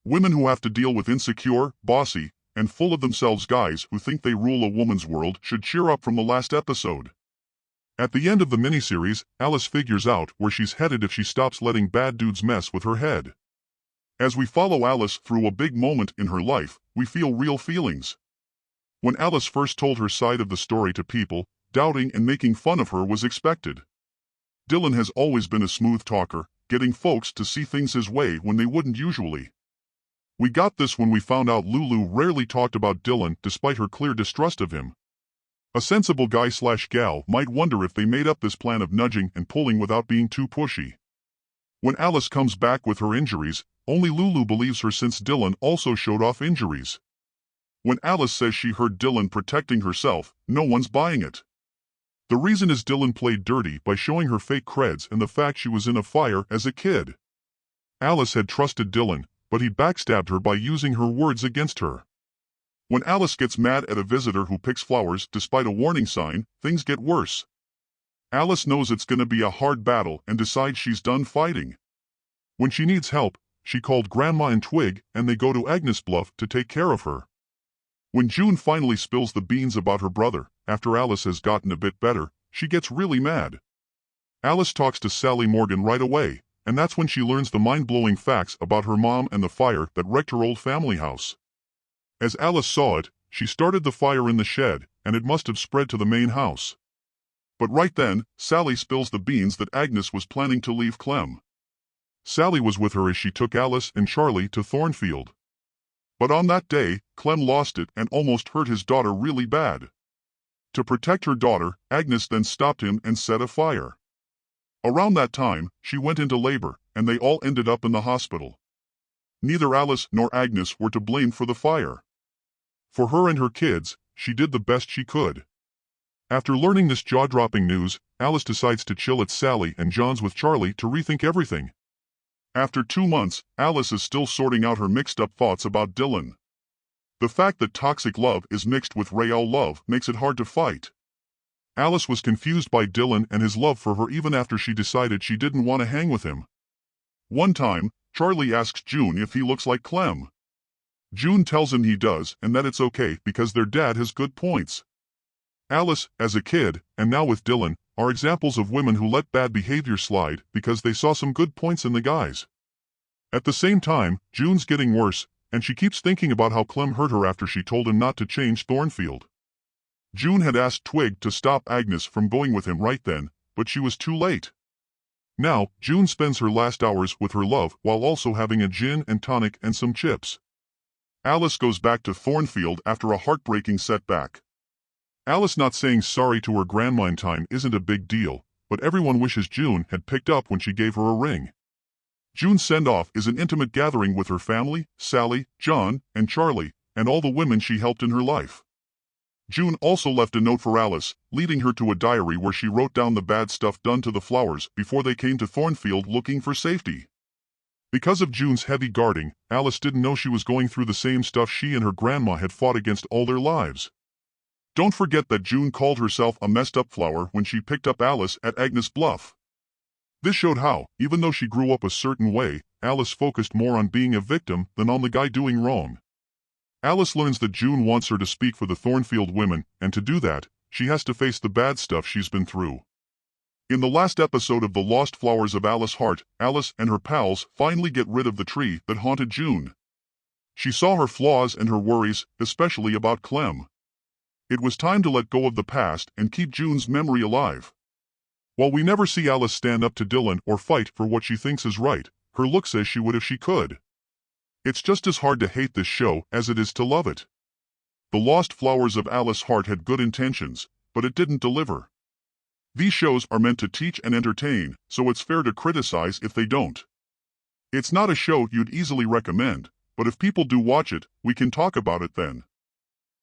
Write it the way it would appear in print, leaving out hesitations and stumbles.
Women who have to deal with insecure, bossy, and full of themselves guys who think they rule a woman's world should cheer up from the last episode. At the end of the miniseries, Alice figures out where she's headed if she stops letting bad dudes mess with her head. As we follow Alice through a big moment in her life, we feel real feelings. When Alice first told her side of the story to people, doubting and making fun of her was expected. Dylan has always been a smooth talker, getting folks to see things his way when they wouldn't usually. We got this when we found out Lulu rarely talked about Dylan despite her clear distrust of him. A sensible guy/gal might wonder if they made up this plan of nudging and pulling without being too pushy. When Alice comes back with her injuries, only Lulu believes her since Dylan also showed off injuries. When Alice says she heard Dylan protecting herself, no one's buying it. The reason is Dylan played dirty by showing her fake creds and the fact she was in a fire as a kid. Alice had trusted Dylan, but he backstabbed her by using her words against her. When Alice gets mad at a visitor who picks flowers despite a warning sign, things get worse. Alice knows it's gonna be a hard battle and decides she's done fighting. When she needs help, she called Grandma and Twig and they go to Agnes Bluff to take care of her. When June finally spills the beans about her brother, after Alice has gotten a bit better, she gets really mad. Alice talks to Sally Morgan right away, and that's when she learns the mind-blowing facts about her mom and the fire that wrecked her old family house. As Alice saw it, she started the fire in the shed, and it must have spread to the main house. But right then, Sally spills the beans that Agnes was planning to leave Clem. Sally was with her as she took Alice and Charlie to Thornfield. But on that day, Clem lost it and almost hurt his daughter really bad. To protect her daughter, Agnes then stopped him and set a fire. Around that time, she went into labor, and they all ended up in the hospital. Neither Alice nor Agnes were to blame for the fire. For her and her kids, she did the best she could. After learning this jaw-dropping news, Alice decides to chill at Sally and John's with Charlie to rethink everything. After 2 months, Alice is still sorting out her mixed-up thoughts about Dylan. The fact that toxic love is mixed with real love makes it hard to fight. Alice was confused by Dylan and his love for her even after she decided she didn't want to hang with him. One time, Charlie asks June if he looks like Clem. June tells him he does and that it's okay because their dad has good points. Alice, as a kid, and now with Dylan, are examples of women who let bad behavior slide because they saw some good points in the guys. At the same time, June's getting worse, and she keeps thinking about how Clem hurt her after she told him not to change Thornfield. June had asked Twig to stop Agnes from going with him right then, but she was too late. Now, June spends her last hours with her love while also having a gin and tonic and some chips. Alice goes back to Thornfield after a heartbreaking setback. Alice not saying sorry to her grandma in time isn't a big deal, but everyone wishes June had picked up when she gave her a ring. June's send-off is an intimate gathering with her family, Sally, John, and Charlie, and all the women she helped in her life. June also left a note for Alice, leading her to a diary where she wrote down the bad stuff done to the flowers before they came to Thornfield looking for safety. Because of June's heavy guarding, Alice didn't know she was going through the same stuff she and her grandma had fought against all their lives. Don't forget that June called herself a messed-up flower when she picked up Alice at Agnes Bluff. This showed how, even though she grew up a certain way, Alice focused more on being a victim than on the guy doing wrong. Alice learns that June wants her to speak for the Thornfield women, and to do that, she has to face the bad stuff she's been through. In the last episode of The Lost Flowers of Alice Hart, Alice and her pals finally get rid of the tree that haunted June. She saw her flaws and her worries, especially about Clem. It was time to let go of the past and keep June's memory alive. While we never see Alice stand up to Dylan or fight for what she thinks is right, her look says she would if she could. It's just as hard to hate this show as it is to love it. The Lost Flowers of Alice Hart had good intentions, but it didn't deliver. These shows are meant to teach and entertain, so it's fair to criticize if they don't. It's not a show you'd easily recommend, but if people do watch it, we can talk about it then.